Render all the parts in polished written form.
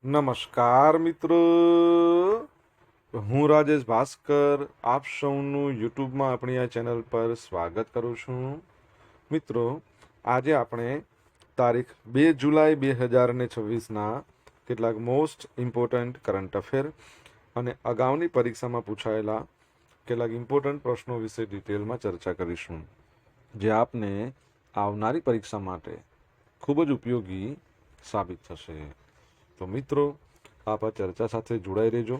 નમસ્કાર મિત્રો, હું રાજેશ ભાસ્કર આપ સૌનું યુટ્યુબમાં આપણી આ ચેનલ પર સ્વાગત કરું છું. મિત્રો, આજે આપણે તારીખ 2 જુલાઈ 2026ના કેટલાક મોસ્ટ ઇમ્પોર્ટન્ટ કરંટ અફેર અને અગાઉની પરીક્ષામાં પૂછાયેલા કેટલાક ઇમ્પોર્ટન્ટ પ્રશ્નો વિશે ડિટેલમાં ચર્ચા કરીશું, જે આપને આવનારી પરીક્ષા માટે ખૂબ જ ઉપયોગી સાબિત થશે. તો મિત્રો, આપ આ ચર્ચા સાથે જોડાઈ રહેજો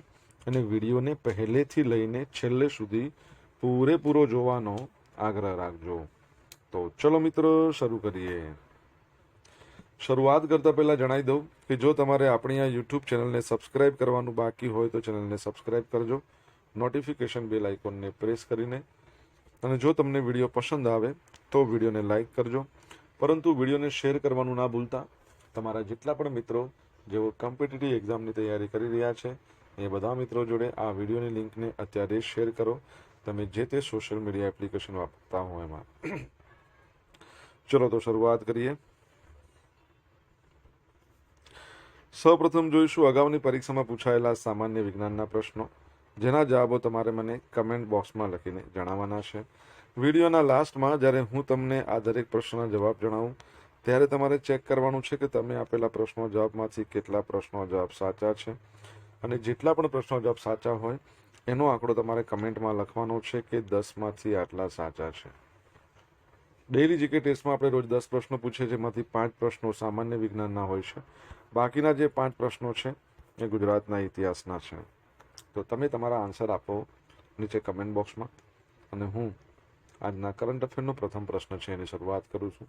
અને વિડીયોને પહેલેથી લઈને છેલ્લે સુધી પૂરેપૂરો જોવાનો આગ્રહ રાખજો. તો ચલો મિત્રો, શરૂ કરીએ. શરૂઆત કરતા પહેલા જણાવી દઉં કે જો તમારે આપણી આ યુટ્યુબ ચેનલને સબસ્ક્રાઇબ કરવાનું બાકી હોય તો ચેનલને સબસ્ક્રાઇબ કરજો, નોટિફિકેશન બેલ આઇકોનને પ્રેસ કરીને. અને જો તમને વિડીયો પસંદ આવે તો વિડીયોને લાઇક કરજો, પરંતુ વિડીયોને શેર કરવાનું ના ભૂલતા. તમારા જેટલા પણ મિત્રો જેઓ કોમ્પિટિટિવ એક્ઝામની તૈયારી કરી રહ્યા છે એ બધા મિત્રો જોડે આ વિડીયોની લિંકને અત્યારે શેર કરો, તમે જે તે સોશિયલ મીડિયા એપ્લિકેશન વાપરતા હો એમાં. ચલો તો શરૂઆત કરીએ. સૌપ્રથમ જોઈશું અગાઉની પરીક્ષામાં પૂછાયેલા સામાન્ય વિજ્ઞાનના પ્રશ્નો, જેના જવાબો તમારે મને કમેન્ટ બોક્સમાં લખીને જણાવવાના છે. વિડીયોના લાસ્ટમાં જ્યારે હું તમને આ દરેક પ્રશ્નના જવાબ જણાવું ત્યારે તમારે ચેક કરવાનું છે કે તમે આપેલા પ્રશ્નો જવાબમાંથી કેટલા પ્રશ્નો જવાબ સાચા છે, અને જેટલા પણ પ્રશ્નો જવાબ સાચા હોય એનો આંકડો તમારે કમેન્ટમાં લખવાનો છે કે 10માંથી આટલા સાચા છે. ડેઇલી જીકે ટેસ્ટમાં આપણે રોજ 10 પ્રશ્નો પૂછીએ, જેમાંથી 5 પ્રશ્નો સામાન્ય વિજ્ઞાનના હોય છે. બાકીના જે 5 પ્રશ્નો છે એ ગુજરાતના ઇતિહાસના છે. તો તમે તમારા આન્સર આપો નીચે કમેન્ટ બોક્સમાં, અને હું આજના કરંટ અફેરનો પ્રથમ પ્રશ્ન છે એની શરૂઆત કરું છું.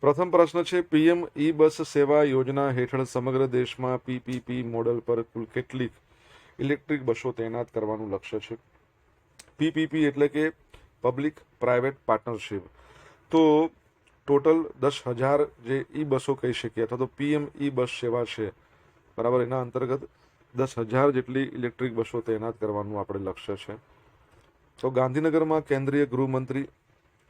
પ્રથમ પ્રશ્ન છે, પીએમ ઈ બસ સેવા યોજના હેઠળ સમગ્ર દેશમાં પીપીપી મોડલ પર કુલ કેટલીક ઇલેક્ટ્રિક બસો તૈનાત કરવાનું લક્ષ્ય છે? પીપીપી એટલે કે પબ્લિક પ્રાઇવેટ પાર્ટનરશિપ. તો ટોટલ 10,000 જે ઈ બસો કહી શકીએ, અથવા તો પીએમ ઈ બસ સેવા છે, બરાબર, એના અંતર્ગત 10,000 જેટલી ઇલેક્ટ્રિક બસો તૈનાત કરવાનું આપણે લક્ષ્ય છે. તો ગાંધીનગરમાં કેન્દ્રીય ગૃહમંત્રી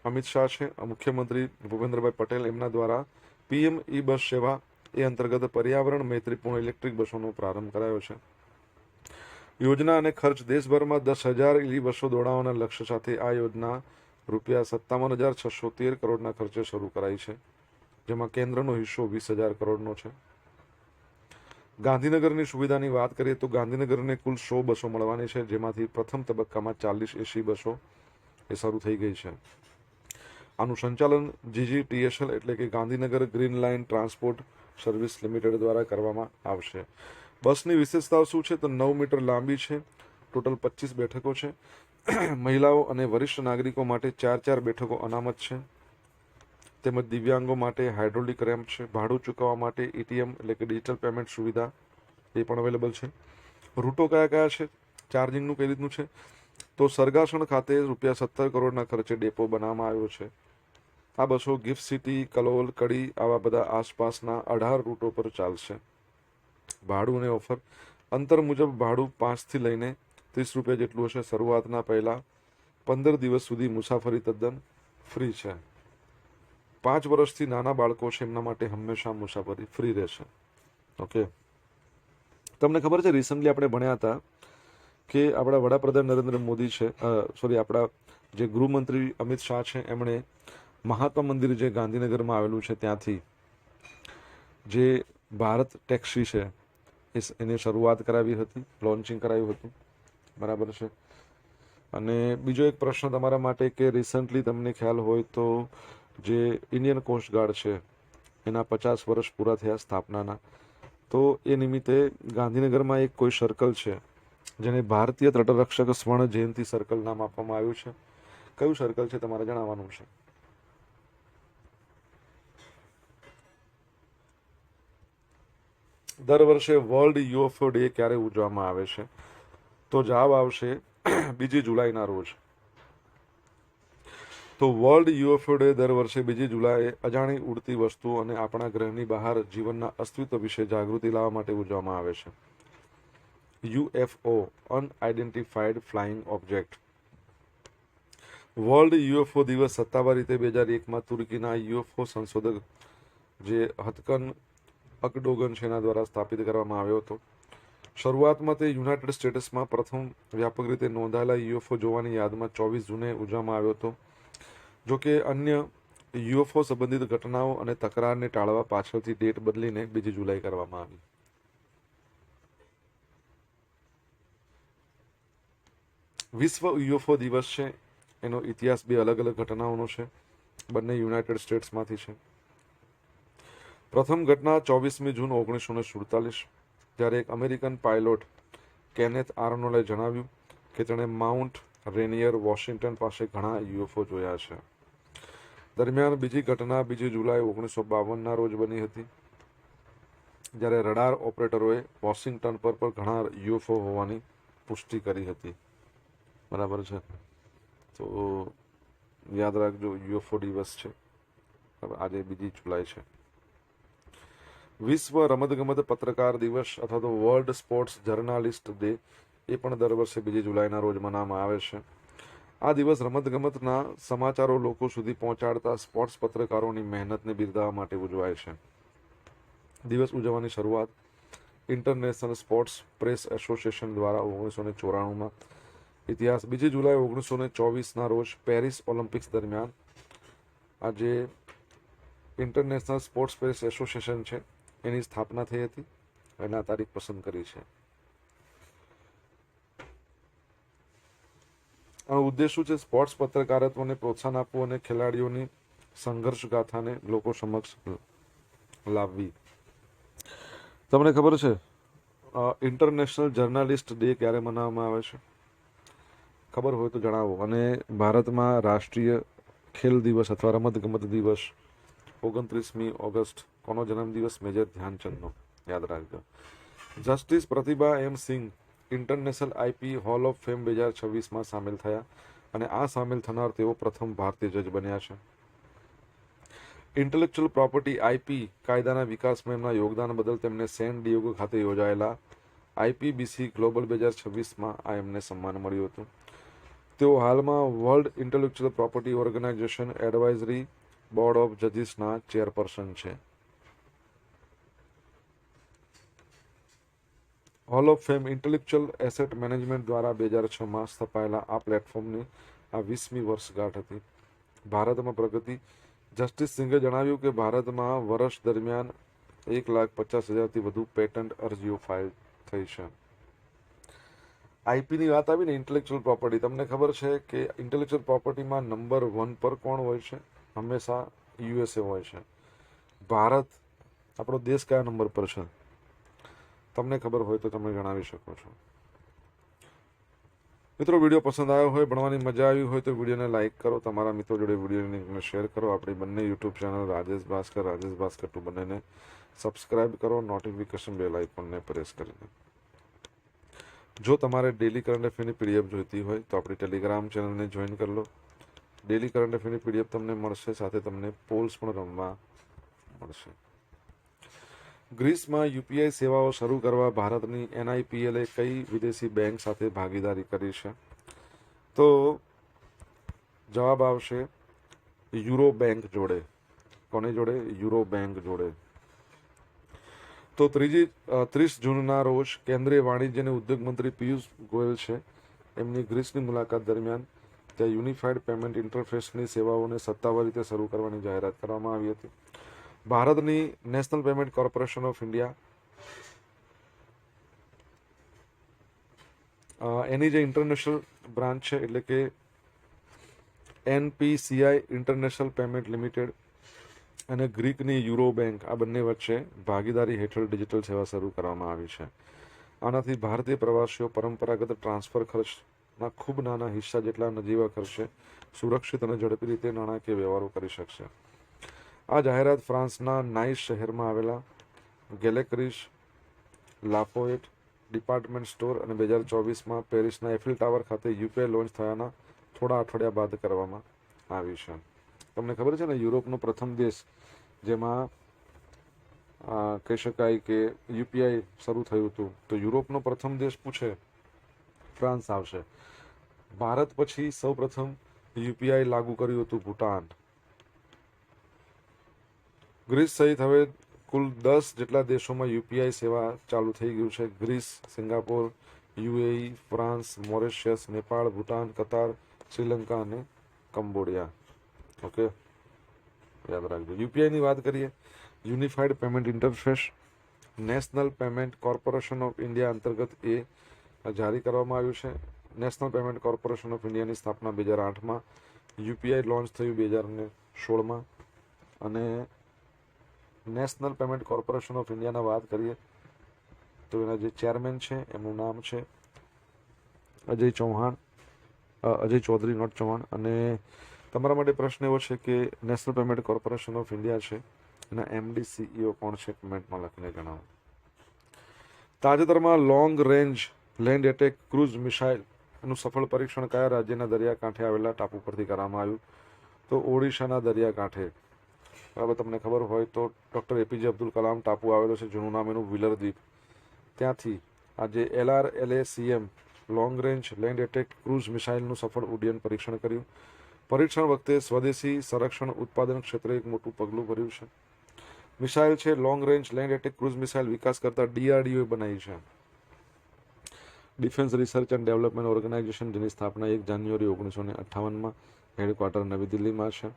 અમિત શાહ છે, મુખ્યમંત્રી ભૂપેન્દ્રભાઈ પટેલ એમના દ્વારા પીએમ ઈ બસ સેવા એ અંતર્ગત પર્યાવરણ મૈત્રીપૂર્ણ ઇલેક્ટ્રિક બસોનો પ્રારંભ કરાયો છે. યોજના અને ખર્ચ દેશભરમાં 10,000 ઈ બસો દોડાવવાના લક્ષ્ય સાથે આ યોજના ₹57,613 કરોડના ખર્ચે શરૂ કરાઈ છે, જેમાં કેન્દ્રનો હિસ્સો 20,000 કરોડનો છે. ગાંધીનગરની સુવિધાની વાત કરીએ તો ગાંધીનગરને કુલ 100 બસો મળવાની છે, જેમાંથી પ્રથમ તબક્કામાં 40 એસી બસો એ શરૂ થઈ ગઈ છે. આનું સંચાલન જીજીટીએસએલ એટલે કે Gandhinagar green line transport service limited દ્વારા કરવામાં આવશે. બસની વિશેષતાઓ શું છે? તો 9 મીટર લાંબી છે, ટોટલ 25 બેઠકો છે. મહિલાઓ અને વરિષ્ઠ નાગરિકો માટે 4 બેઠકો અનામત છે, તેમજ દિવ્યાંગો માટે હાઇડ્રોલિક રેમ્પ છે. ભાડું ચૂકવવા માટે એટીએમ એટલે કે ડિજિટલ પેમેન્ટ સુવિધા એ પણ અવેલેબલ છે. રૂટો કયા કયા છે, ચાર્જિંગનું કઈ રીતનું છે? તો સરગાસણ ખાતે ₹17 કરોડના ખર્ચે ડેપો બનાવવામાં આવ્યો છે. આ બસો ગિફ્ટ સિટી, કલોલ, કડી આવા બધા આસપાસના 18 રૂટો પર ચાલશે. ભાડું અને ઓફર અંતર મુજબ ભાડું 5થી લઈને ₹30 જેટલું હશે. શરૂઆતના પહેલા 15 દિવસ સુધી મુસાફરી તદ્દન ફ્રી છે. 5 વર્ષથી નાના બાળકો છે એમના માટે હંમેશા મુસાફરી ફ્રી રહેશે. ઓકે, તમને ખબર છે રિસન્ટલી આપણે ભણ્યા હતા કે આપણા વડાપ્રધાન નરેન્દ્ર મોદી છે, આપણા જે ગૃહમંત્રી અમિત શાહ છે, એમણે મહાત્મા મંદિર જે ગાંધીનગરમાં આવેલું છે ત્યાંથી જે ભારત ટેક્સી છે એની શરૂઆત કરાવી હતી, લોન્ચિંગ કરાવ્યું હતું, બરાબર છે. અને બીજો એક પ્રશ્ન તમારા માટે કે રિસન્ટલી તમને ખ્યાલ હોય તો જે ઇન્ડિયન કોસ્ટગાર્ડ છે એના 50 વર્ષ પૂરા થયા સ્થાપનાના, તો એ નિમિત્તે ગાંધીનગરમાં એક કોઈ સર્કલ છે જેને ભારતીય તટરક્ષક સ્વર્ણ જયંતિ સર્કલ નામ આપવામાં આવ્યું છે. કયું સર્કલ છે તમારે જણાવવાનું છે. દર વર્ષે વર્લ્ડ યુએફઓ ડે ક્યારે ઉજવવામાં આવે છે? તો જવાબ આવશે 2 જુલાઈના રોજ. તો વર્લ્ડ યુએફઓ ડે દર વર્ષે 2 જુલાઈએ અજાણી ઉડતી વસ્તુઓ અને આપણા ગ્રહની બહાર જીવનના અસ્તિત્વ વિશે જાગૃતિ લાવવા માટે ઉજવવામાં આવે છે. UFO, unidentified flying object. World UFO દિવસ સત્તાવાર રીતે 2001માં તુર્કીના યુએફઓ સંશોધક જે હથકન અકડોગન છે એના દ્વારા સ્થાપિત કરવામાં આવ્યો હતો. શરૂઆતમાં તે યુનાઇટેડ સ્ટેટ્સમાં પ્રથમ વ્યાપક રીતે નોંધાયેલા યુએફઓ જોવાની યાદમાં 24 જૂને ઉજવવામાં આવ્યો હતો. જોકે અન્ય યુએફઓ સંબંધિત ઘટનાઓ અને તકરારને ટાળવા પાછળથી ડેટ બદલીને 2 જુલાઈ કરવામાં આવી. વિશ્વ યુએફઓ દિવસ છે એનો ઇતિહાસ 2 અલગ અલગ ઘટનાઓનો છે. બંને યુનાઇટેડ સ્ટેટ્સમાંથી છે. પ્રથમ ઘટના 24મી જૂન 1947, જ્યારે એક અમેરિકન પાયલોટ કેનેથ આર્નોલ્ડે જણાવ્યું કે તેણે માઉન્ટ રેનિયર વોશિંગ્ટન પાસે ઘણા યુએફઓ જોયા છે. દરમિયાન બીજી ઘટના 2 જુલાઈ 1952ના રોજ બની હતી, જ્યારે રડાર ઓપરેટરોએ વોશિંગ્ટન પર ઘણા યુએફઓ હોવાની પુષ્ટિ કરી હતી. બરાબર છે, તો યાદ રાખજો યુએફઓ દિવસ છે. આજે 2 જુલાઈ છે. વિશ્વ રમતગમત પત્રકાર દિવસ અથવા તો વર્લ્ડ સ્પોર્ટ્સ જર્નાલિસ્ટ ડે એ પણ દર વર્ષે 2 જુલાઈના રોજ મનાવવામાં આવે છે. આ દિવસ રમતગમતના સમાચારો લોકો સુધી પહોંચાડતા સ્પોર્ટ્સ પત્રકારોની મહેનતને બિરદાવવા માટે ઉજવાય છે. દિવસ ઉજવવાની શરૂઆત ઇન્ટરનેશનલ સ્પોર્ટ્સ પ્રેસ એસોસિએશન દ્વારા 1994માં. ઇતિહાસ 2 જુલાઈ 1924ના રોજ પેરિસ ઓલિમ્પિક્સ દરમિયાન આ જે ઇન્ટરનેશનલ સ્પોર્ટ્સ પ્રેસ એસોસિએશન છે એની સ્થાપના થઈ હતી અને આ તારીખ પસંદ કરી છે. આનો ઉદ્દેશ શું છે? સ્પોર્ટ્સ પત્રકારત્વને પ્રોત્સાહન આપવું અને ખેલાડીઓની સંઘર્ષ ગાથાને લોકો સમક્ષ લાવવી. તમને ખબર છે ઇન્ટરનેશનલ જર્નાલિસ્ટ ડે ક્યારે મનાવવામાં આવે છે? ખબર હોય તો જણાવો. અને ભારતમાં રાષ્ટ્રીય ખેલ દિવસ અથવા રમતગમત દિવસ 29મી ઓગસ્ટ કોનો જન્મદિવસ? મેજર ધ્યાનચંદનો. યાદ રાખજો. Justice Pratibha M Singh international IP hall of fame 2026માં સામેલ થયા અને આ સામેલ થનાર તેઓ પ્રથમ ભારતીય જજ બન્યા છે. ઇન્ટેલેક્ચુઅલ પ્રોપર્ટી આઈપી કાયદાના વિકાસમાં એમના યોગદાન બદલ તેમને સેન ડિએગો ખાતે યોજાયેલા આઈપીબીસી ગ્લોબલ 2026માં આ એમને સન્માન મળ્યું હતું. તેઓ હાલમાં world intellectual property organisation advisory board of જજીસના ચેરપર્સન છે. Hall of fame intellectual asset management દ્વારા 2006માં સ્થપાયેલા આ પ્લેટફોર્મની આ 20મી વર્ષગાંઠ હતી. ભારતમાં પ્રગતિ. જસ્ટિસ સિંઘે જણાવ્યું કે ભારતમાં વર્ષ દરમિયાન 1,50,000થી વધુ પેટન્ટ અરજીઓ ફાઇલ થઈ છે. આઈપીની વાત આવી ને, ઇન્ટેલેક્ચુઅલ પ્રોપર્ટી. તમને ખબર છે કે ઇન્ટેલેક્ચુઅલ પ્રોપર્ટીમાં નંબર 1 પર કોણ હોય છે? હંમેશા યુએસએ હોય છે. ભારત, આપણો દેશ કયા નંબર પર છે? તમને ખબર હોય તો તમે જણાવી શકો છો. મિત્રો, વિડીયો પસંદ આવ્યો હોય, ભણવાની મજા આવી હોય તો વિડીયોને લાઇક કરો, તમારા મિત્રો જોડે વિડીયોની લિંકને શેર કરો. આપણી બંને યુટ્યુબ ચેનલ રાજેશ ભાસ્કર 2 બંનેને સબસ્ક્રાઇબ કરો, નોટિફિકેશન બેલ આઇકોનને પ્રેસ કરીને. જો તમારે ડેલી કરંટ અફેરની પીડીએફ જોઈતી હોય તો આપણી ટેલિગ્રામ ચેનલને જોઈન કરી લો. ડેલી કરંટ અફેરની પીડીએફ તમને મળશે, સાથે તમને પોલ્સ પણ રમવા મળશે. ગ્રીસમાં યુપીઆઈ સેવાઓ શરૂ કરવા ભારતની એનઆઈપીએલે કઈ વિદેશી બેંક સાથે ભાગીદારી કરી છે? તો જવાબ આવશે યુરો બેંક જોડે. કોની જોડે? યુરો બેંક જોડે. તો 30 જૂનના રોજ કેન્દ્રીય વાણિજ્ય અને ઉદ્યોગ મંત્રી પિયુષ ગોયલ છે, એમની ગ્રીસની મુલાકાત દરમિયાન ત્યાં યુનિફાઈડ પેમેન્ટ ઇન્ટરફેસની સેવાઓને સત્તાવાર રીતે શરૂ કરવાની જાહેરાત કરવામાં આવી હતી. ભારતની national payment corporation of India એની જે ઇન્ટરનેશનલ બ્રાન્ચ છે, એટલે કે એનપીસીઆઈ ઇન્ટરનેશનલ પેમેન્ટ લિમિટેડ અને ગ્રીકની યુરો બેંક, આ બંને વચ્ચે ભાગીદારી હેઠળ ડિજિટલ સેવા શરૂ કરવામાં આવી છે. આનાથી ભારતીય પ્રવાસીઓ પરંપરાગત ટ્રાન્સફર ખર્ચના ખૂબ નાના હિસ્સા જેટલા નજીવા ખર્ચે સુરક્ષિત અને ઝડપી રીતે નાણાકીય વ્યવહારો કરી શકશે. આ જાહેરાત ફ્રાન્સના નાઇસ શહેરમાં આવેલા ગેલેકરીસ લાફોએટ ડિપાર્ટમેન્ટ સ્ટોર અને 2024માં પેરિસના એફિલ ટાવર ખાતે યુપીઆઈ લોન્ચ થયાના થોડા અઠવાડિયા બાદ કરવામાં આવી છે. તમને ખબર છે ને, યુરોપનો પ્રથમ દેશ જેમાં કહી શકાય કે યુપીઆઈ શરૂ થયું હતું, તો યુરોપનો પ્રથમ દેશ પૂછે ફ્રાન્સ આવશે. ભારત પછી સૌ પ્રથમ યુપીઆઈ લાગુ કર્યું હતું ભૂટાન. ગ્રીસ સહિત હવે કુલ 10 જેટલા દેશોમાં યુપીઆઈ સેવા ચાલુ થઈ ગયું છે. Greece, Singapore, UAE, France, Mauritius, Nepal, Bhutan, Qatar, Sri Lanka અને કંબોડિયા. ઓકે, યાદ રાખજો. યુપીઆઈની વાત કરીએ, unified payment interface national payment corporation of India અંતર્ગત એ જારી કરવામાં આવ્યું છે. નેશનલ પેમેન્ટ કોર્પોરેશન ઓફ ઇન્ડિયાની સ્થાપના 2008માં, યુપીઆઈ લોન્ચ થયું 2016માં. અને નેશનલ પેમેન્ટ કોર્પોરેશન ઓફ ઇન્ડિયાના વાત કરીએ તો એના જે ચેરમેન છે એમનું નામ છે અજય ચૌધરી, નોટ ચૌહાણ. અને તમારા માટે પ્રશ્ન એવો છે કે national payment corporation of India છે એના એમડી સીઈઓ કોણ છે? કમેન્ટમાં લખીને જણાવો. તાજેતરમાં long range land attack cruise મિસાઇલનું સફળ પરીક્ષણ કયા રાજ્યના દરિયાકાંઠે આવેલા ટાપુ પરથી કરવામાં આવ્યું? તો ઓડિશાના દરિયાકાંઠે. બરાબર, તમને ખબર હોય તો ડૉક્ટર એપીજે અબ્દુલ કલામ ટાપુ આવેલો છે, જૂનું નામ એનું વ્હીલર દ્વીપ. ત્યાંથી આજે LRLACM long range land attack cruise મિસાઇલનું સફળ ઉડ્ડયન પરીક્ષણ કર્યું. પરીક્ષણ વખતે સ્વદેશી સંરક્ષણ ઉત્પાદન ક્ષેત્રે એક મોટું પગલું ભર્યું છે. મિસાઇલ છે long range land attack cruise missile વિકાસ કરતા DRDO બનાવી છે, defence research and development organisation, જેની સ્થાપના 1 જાન્યુઆરી 1958માં હેડક્વાર્ટર નવી દિલ્હીમાં છે.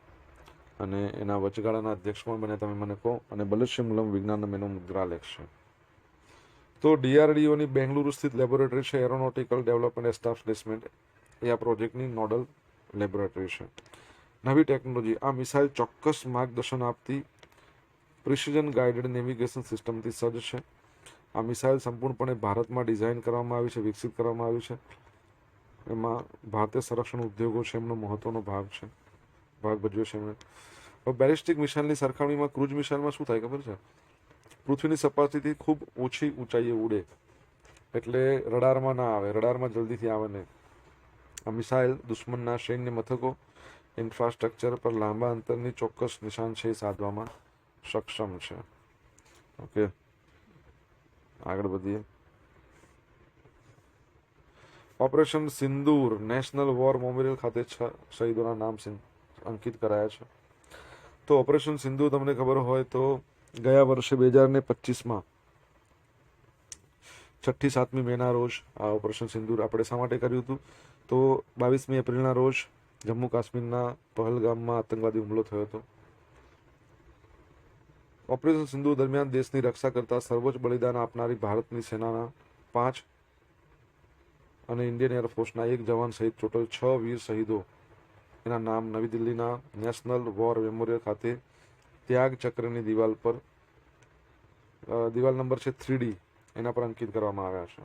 અને એના વચગાળાના અધ્યક્ષ પણ બન્યા, તમે મને કહો. અને બલશ્યમુલમ વિજ્ઞાનમ એનો મુદ્રાલેખ છે. તો DRDOની બેંગલુરુ સ્થિત લેબોરેટરી છે, એરોનોટિકલ ડેવલપમેન્ટ એસ્ટાબ્લિશમેન્ટ, એ આ પ્રોજેક્ટની નોડલ લેબોરેટરી છે. નવી ટેકનોલોજી, આ મિસાઇલ ચોક્કસ માર્ગદર્શન આપતી પ્રિસિઝન ગાઇડેડ નેવિગેશન સિસ્ટમથી સજ્જ છે. આ મિસાઇલ સંપૂર્ણપણે ભારતમાં ડિઝાઇન કરવામાં આવી છે, વિકસિત કરવામાં આવી છે. એમાં ભારતીય સંરક્ષણ ઉદ્યોગો છે એમનો મહત્વનો ભાગ ભજવ્યો છે એમણે. હવે બેલિસ્ટિક મિસાઇલની સરખામણીમાં ક્રૂઝ મિસાઇલમાં શું થાય ખબર છે? પૃથ્વીની સપાટીથી ખૂબ ઓછી ઊંચાઈએ ઉડે, એટલે રડારમાં ના આવે, રડારમાં જલ્દીથી આવે નહીં. આ મિસાઇલ દુશ્મનના સૈન્ય મથકો, ઇન્ફ્રાસ્ટ્રક્ચર પર લાંબા અંતરની ચોક્કસ નિશાન છે એ સાધવામાં સક્ષમ છે. ઓકે, આગળ વધીએ. ઓપરેશન સિંદૂર નેશનલ વોર મેમોરિયલ ખાતે 6 શહીદોના નામ અંકિત કરાયા છે. તો ઓપરેશન સિંદૂર તમને ખબર હોય તો ગયા વર્ષે 2025માં 6-7મી મેના રોજ આ ઓપરેશન સિંદૂર આપણે શા માટે કર્યું હતું? તો 22મી એપ્રિલના રોજ જમ્મુ કાશ્મીરના પહલગામમાં આતંકવાદી હુમલો થયો હતો. ઓપરેશન સિંદૂર દરમિયાન દેશની રક્ષા કરતા સર્વોચ્ચ બલિદાન આપનારી ભારતની સેનાના 5 અને ઇન્ડિયન એરફોર્સના 1 જવાન સહિત ટોટલ 6 વીર શહીદો એના નામ નવી દિલ્હીના નેશનલ વોર મેમોરિયલ ખાતે ત્યાગ ચક્રની દિવાલ નંબર છે 3D, એના પર અંકિત કરવામાં આવ્યા છે.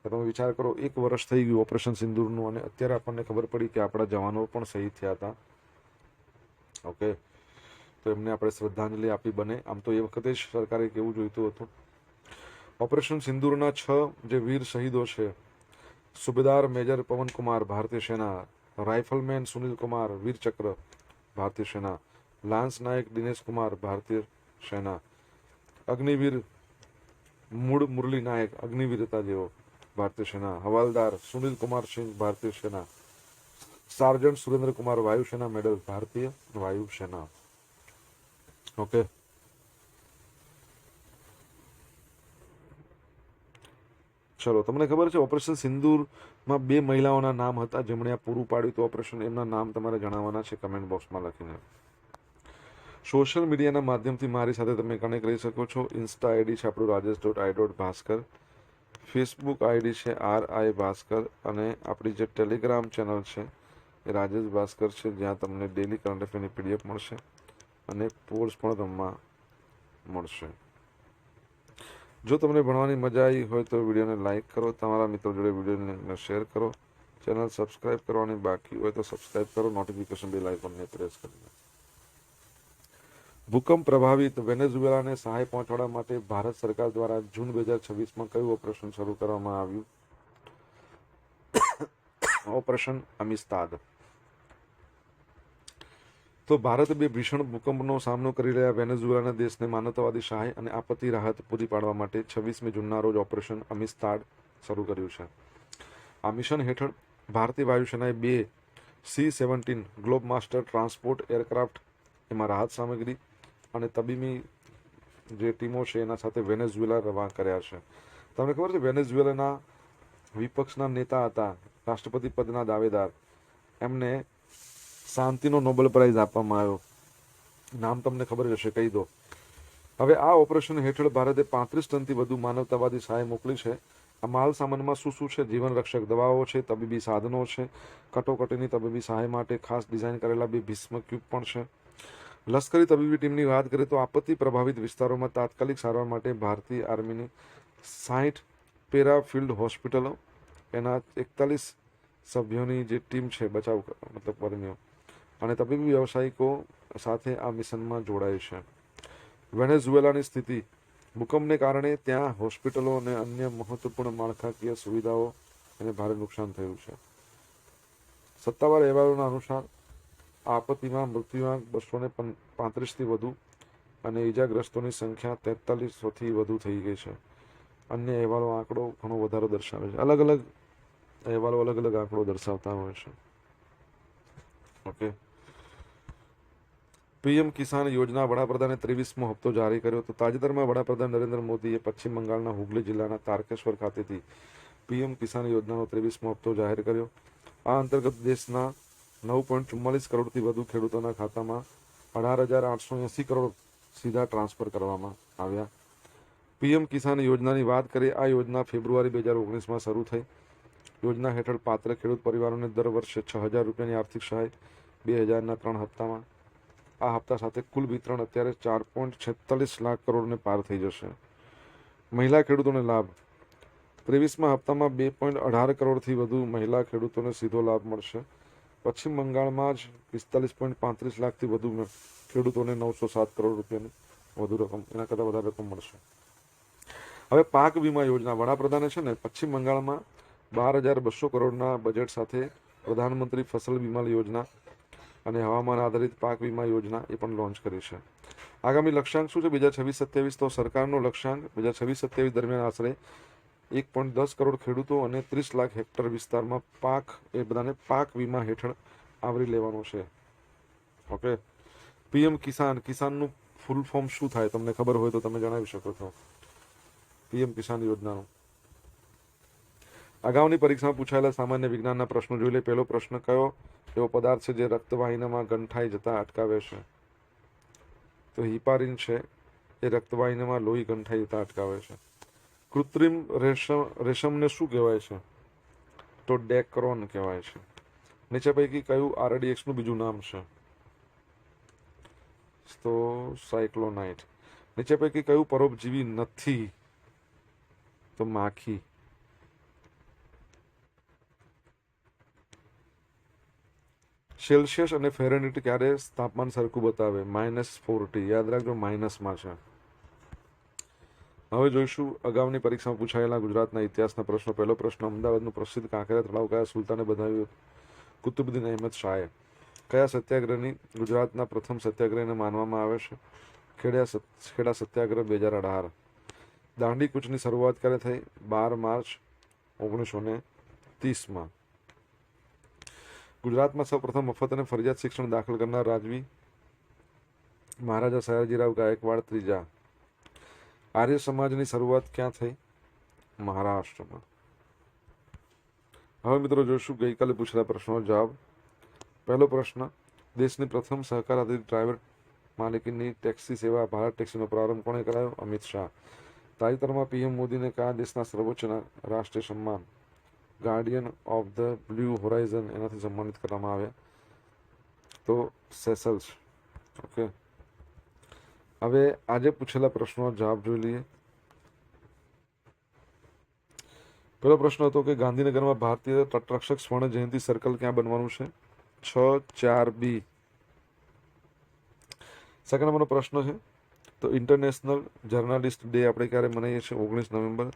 તમે વિચાર કરો, 1 વર્ષ થઈ ગયું ઓપરેશન સિંદૂરનું, અને અત્યારે આપણને ખબર પડી કે આપણા જવાનો પણ શહીદ થયા હતા. ઓકે, તો એમને આપણે શ્રદ્ધાંજલિ આપી બને. આમ તો એ વખતે જ સરકારે કેવું જોઈતું હતું. ઓપરેશન સિંદૂરના 6 જે વીર શહીદો છે: સુબેદાર મેજર પવન કુમાર, ભારતીય સેના; રાઇફલમેન સુનિલ કુમાર, વીર ચક્ર, ભારતીય સેના; લાન્સ નાયક દિનેશ કુમાર, ભારતીય સેના; અગ્નિવીર મુરલી નાયક, અગ્નિવીરતા જેવો, ભારતીય સેના; હવાલદાર સુનિલ કુમાર સિંહ, ભારતીય સેના; સાર્જન્ટ સુરેન્દ્ર કુમાર, વાયુસેના મેડલ, ભારતીય વાયુસેના. ઓકે, ચલો, તમને ખબર છે ઓપરેશન સિંદૂરમાં 2 મહિલાઓના નામ હતા જેમણે આ પૂરું પાડ્યું હતું ઓપરેશન. એમના નામ તમારે જણાવવાના છે કમેન્ટ બોક્સમાં લખીને. સોશિયલ મીડિયાના માધ્યમથી મારી સાથે તમે કનેક્ટ રહી શકો છો. ઇન્સ્ટા આઈડી છે આપણું rajesh.i.bhaskar, ફેસબુક આઈડી છે RI ભાસ્કર, અને આપણી જે ટેલિગ્રામ ચેનલ છે એ રાજેશ ભાસ્કર છે, જ્યાં તમને ડેલી કરંટ અફેરની PDF મળશે અને પોલ્સ પણ રમવા મળશે. જો તમને ભણવાની મજા આવી હોય તો વિડીયોને લાઇક કરો, તમારા મિત્રો જોડે વિડીયોને શેર કરો, ચેનલ સબસ્ક્રાઇબ કરવાની બાકી હોય તો સબસ્ક્રાઇબ કરો, નોટિફિકેશન બેલ આઇકોનને પ્રેસ કરીને. ભૂકંપ પ્રભાવિત વેનેઝુએલાને સહાય પહોંચાડવા માટે ભારત સરકાર દ્વારા જૂન 2026માં કયું ઓપરેશન શરૂ કરવામાં આવ્યું? ઓપરેશન અમિસ્તાદ. તો ભારતે 2 ભીષણ ભૂકંપનો સામનો કરી રહ્યા વેનેઝુએલાના દેશને માનવતાવાદી સહાય અને આપત્તિ રાહત પૂરી પાડવા માટે 26મી જૂનના રોજ ઓપરેશન અમિસ્તાદ શરૂ કર્યું છે. આ મિશન હેઠળ ભારતીય વાયુસેનાએ 2 C-17 globe master transport aircraft, એમાં રાહત સામગ્રી, અને તબીબી જે ટીમો છે એના સાથે વેનેઝુએલા રવાના કર્યા છે. તમને ખબર છે વેનેઝુએલાના વિપક્ષના નેતા હતા, રાષ્ટ્રપતિ પદના દાવેદાર, એમને શાંતિનો નોબેલ પ્રાઇઝ આપવામાં આવ્યો. નામ તમને ખબર જ હશે, કહી દો. હવે આ ઓપરેશન હેઠળ ભારતે 35 ટનથી વધુ માનવતાવાદી સહાય મોકલી છે. આ માલ સામાનમાં શું શું છે? જીવન રક્ષક દવાઓ છે, તબીબી સાધનો છે, કટોકટીની તબીબી સહાય માટે ખાસ ડિઝાઇન કરેલા ભીષ્મ ક્યુબ પણ છે. લશ્કરી તબીબી ટીમની વાત કરીએ તો આપત્તિ પ્રભાવિત વિસ્તારોમાં તાત્કાલિક સારવાર માટે ભારતીય આર્મીની 60 પેરા ફિલ્ડ હોસ્પિટલો, એના 41 સભ્યોની જે ટીમ છે બચાવ મતલબ કર્મીઓ અને તબીબી વ્યવસાયિકો સાથે આ મિશનમાં જોડાય છે. વેનેઝુએલાની સ્થિતિ. ભૂકંપને કારણે ત્યાં હોસ્પિટલો અને અન્ય મહત્વપૂર્ણ માળખાકીય સુવિધાઓ એને ભારે નુકસાન થયું છે. સત્તાવાર અહેવાલોના અનુસાર આ આપત્તિમાં મૃત્યુઆંક 235થી વધુ અને ઈજાગ્રસ્તોની સંખ્યા 4300થી વધુ થઈ ગઈ છે. અન્ય અહેવાલો આંકડો ઘણો વધારે દર્શાવે છે. અલગ અલગ અહેવાલો અલગ અલગ આંકડો દર્શાવતા હોય છે. ઓકે. પીએમ કિસાન યોજના વડાપ્રધાને 23મો હપ્તો જારી કર્યો. તો તાજેતરમાં વડાપ્રધાન નરેન્દ્ર મોદીએ પશ્ચિમ બંગાળના હુગલી જિલ્લાના તારકેશ્વર ખાતેથી પીએમ કિસાન યોજનાનો 23મો હપ્તો જાહેર કર્યો. આ અંતર્ગત દેશના 9.44 કરોડથી વધુ ખેડૂતોના ખાતામાં 18,880 કરોડ સીધા ટ્રાન્સફર કરવામાં આવ્યા. પીએમ કિસાન યોજનાની વાત કરીએ. આ યોજના ફેબ્રુઆરી 2019માં શરૂ થઈ. યોજના હેઠળ પાત્ર ખેડૂત પરિવારોને દર વર્ષે 6,000 રૂપિયાની આર્થિક સહાય 2000ના 3 હપ્તામાં. આ હપ્તા સાથે કુલ વિતરણ અત્યારે 4.46 લાખ કરોડને પાર થઈ જશે. મહિલા ખેડૂતોને લાભ. 23મા હપ્તામાં 2.18 કરોડથી વધુ મહિલા ખેડૂતોને સીધો લાભ મળશે. પશ્ચિમ બંગાળમાં જ 45.35 લાખથી વધુ ખેડૂતોને 907 કરોડ રૂપિયાની વધુ રકમ, એના કરતાં વધારે રકમ મળશે. હવે પાક વીમા યોજના. વડાપ્રધાને છે ને પશ્ચિમ બંગાળમાં 12,200 કરોડના બજેટ સાથે પ્રધાનમંત્રી ફસલ વીમા યોજના અને હવામાન આધારિત પાક વીમા યોજના એ પણ લોન્ચ કરી છે. આગામી લક્ષ્યાંક શું છે 2026-27? તો સરકારનો લક્ષ્યાંક 2026-27 દરમિયાન આશરે 1.10 કરોડ ખેડૂતો અને 30 લાખ હેક્ટર વિસ્તારમાં એ બધાને પાક વીમા હેઠળ આવરી લેવાનો છે. ઓકે. પીએમ કિસાનનું ફૂલ ફોર્મ શું થાય? તમને ખબર હોય તો તમે જણાવી શકો છો. પીએમ કિસાન યોજનાનું અગાઉની પરીક્ષામાં પૂછાયેલા સામાન્ય વિજ્ઞાનના પ્રશ્નો જોઈ લે. પહેલો પ્રશ્ન, કયો એવો પદાર્થ છે જે રક્તવાહિનીમાં ગંઠાઈ જતા અટકાવે છે? તો હિપારીન છે, એ રક્તવાહિનીમાં લોહી ગંઠાઈ જતા અટકાવે છે. કૃત્રિમ રેશમને શું કહેવાય છે? તો ડેક્રોન કહેવાય છે. નીચે પૈકી કયું RDX નું બીજું નામ છે? તો સાયક્લોનાઇટ. નીચે પૈકી કયું પરોપજીવી નથી? તો માખી. સેલ્સિયસ અને ફેરનહીટ ક્યારે તાપમાન સરખું બતાવે? -40. યાદ રાખજો, માઇનસમાં છે. હવે જોઈશું અગાઉની પરીક્ષામાં પૂછાયેલા ગુજરાતના ઇતિહાસના પ્રશ્નો. પહેલો પ્રશ્ન, અમદાવાદનું પ્રસિદ્ધ કાંકરિયા તળાવ કયા સુલતાને બનાવ્યું? કુતુબુદ્દીન અહેમદ શાહે. કયા સત્યાગ્રહની ગુજરાતના પ્રથમ સત્યાગ્રહને માનવામાં આવે છે? ખેડા સત્યાગ્રહ 2018. દાંડી કૂચની શરૂઆત ક્યારે થઈ? 12 માર્ચ 1930માં. ગુજરાતમાં સૌપ્રથમ મફત અને ફરજિયાત શિક્ષણ દાખલ કરનાર રાજવી મહારાજા સયાજીરાવ ગાયકવાડ ત્રીજા. આર્ય સમાજની શરૂઆત ક્યાં થઈ? મહારાષ્ટ્રમાં. હવે મિત્રો જોઈશું ગઈકાલે પૂછેલા પ્રશ્નનો જવાબ. પહેલો પ્રશ્ન, દેશની પ્રથમ સહકાર આધારિત ડ્રાઈવર માલિકીની ટેક્સી સેવા ભારત ટેક્સીનો પ્રારંભ કોણે કરાયો? અમિત શાહ. તાજેતરમાં પીએમ મોદીને કયા દેશના સર્વોચ્ચ રાષ્ટ્રીય સન્માન Guardian of the blue Horizon એનાથી સન્માનિત કરવામાં આવ્યા? તો સેસલ્સ. ઓકે. હવે આજે પૂછેલા પ્રશ્નનો જવાબ જોઈ લઈએ. પહેલો પ્રશ્ન હતો કે ગાંધીનગરમાં ભારતીય તટરક્ષક સ્વર્ણ જયંતિ સર્કલ ક્યાં બનવાનું છે? 6-4B. સેકન્ડ નંબરનો પ્રશ્ન છે તો ઇન્ટરનેશનલ જર્નાલિસ્ટ ડે આપણે ક્યારે મનાવીએ છીએ? 19 નવેમ્બર.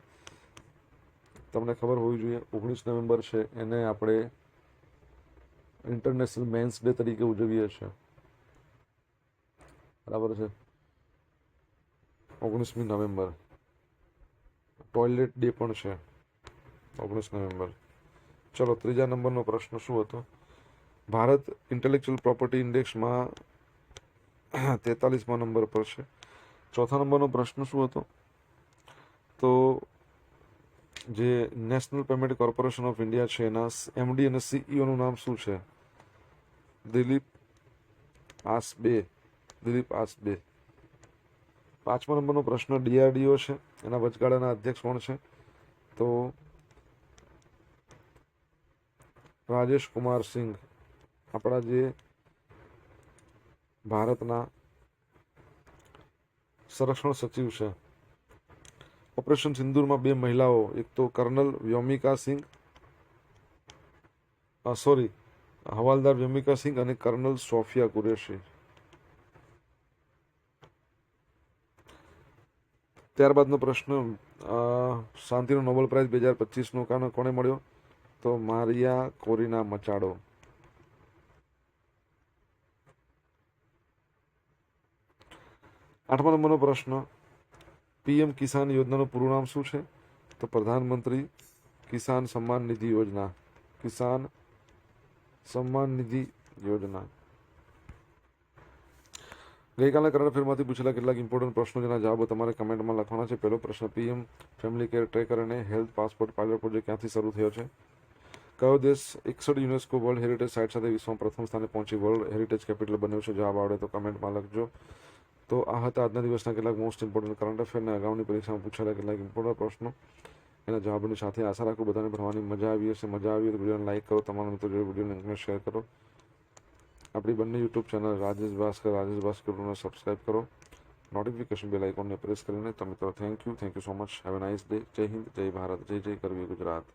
તમને ખબર હોવી જોઈએ 19 નવેમ્બર છે એને આપણે ઇન્ટરનેશનલ મેન્સ ડે તરીકે ઉજવીએ છીએ. બરાબર છે. 19મી નવેમ્બર. ટોયલેટ ડે પણ છે 19 નવેમ્બર. ચલો, ત્રીજા નંબરનો પ્રશ્ન શું હતો? ભારત ઇન્ટેલેક્ચુઅલ પ્રોપર્ટી ઇન્ડેક્સમાં 43મા નંબર પર છે. ચોથા નંબરનો પ્રશ્ન શું હતો? તો જે national payment corporation of India છે એના એમડી અને સીઈઓ નું નામ શું છે? દિલીપ આસબે. દિલીપ આસબે. 5મા નંબરનો પ્રશ્ન ડીઆરડીઓ છે, એના વચગાળાના અધ્યક્ષ કોણ છે? તો રાજેશ કુમાર સિંઘ, આપણા જે ભારતના સંરક્ષણ સચિવ છે. ઓપરેશન સિંદૂરમાં 2 મહિલાઓ, એક તો કર્નલ વ્યોમિકા સિંઘ, હવાલદાર વ્યોમિકા સિંઘ અને કર્નલ સોફિયા કુરેશી. ત્યારબાદનો પ્રશ્ન શાંતિનો નોબેલ પ્રાઇઝ 2025નો કોને મળ્યો? તો મારિયા કોરિના મચાડો. આઠમા નંબરનો પ્રશ્ન પીએમ કિસાન યોજનાનું પૂરું નામ શું છે? તો પ્રધાનમંત્રી કિસાન સન્માન નિધિ યોજના. કિસાન સન્માન નિધિ યોજના. ગઈકાલના કરંટ અફેરમાંથી પૂછેલા કેટલાક ઇમ્પોર્ટન્ટ પ્રશ્નો જેના જવાબો તમારે કમેન્ટમાં લખવાના છે. પહેલો પ્રશ્ન પીએમ ફેમિલી કેર ટ્રેકર અને હેલ્થ પાસપોર્ટ પાયલોટ પ્રોજેક્ટ ક્યાંથી શરૂ થયો છે? કયો દેશ 61 યુનેસ્કો વર્લ્ડ હેરિટેજ સાઇટ સાથે વિશ્વમાં પ્રથમ સ્થાને પહોંચી વર્લ્ડ હેરિટેજ કેપિટલ બન્યો છે? જવાબ આવડે તો કમેન્ટમાં લખજો. તો આ હતા આજના દિવસના કેટલાક મોસ્ટ ઇમ્પોર્ટન્ટ કરંટ અફેરના અગાઉની પરીક્ષામાં પૂછાયેલા કેટલાક ઇમ્પોર્ટન્ટ પ્રશ્નો એના જવાબોની સાથે આશા રાખું બધાને ભણવાની મજા આવી હશે. મજા આવી તો વિડીયોને લાઈક કરો, તમારા મિત્રો જોડે વિડીયોને શેર કરો. આપણી બંને યુટ્યુબ ચેનલ રાજેશ ભાસ્કરને સબસ્ક્રાઈબ કરો. નોટિફિકેશન બેલ આઇકોનને પ્રેસ કરીને. તો મિત્રો thank you so much. Have a nice day. જય હિન્દ, જય ભારત, જય કરવી ગુજરાત.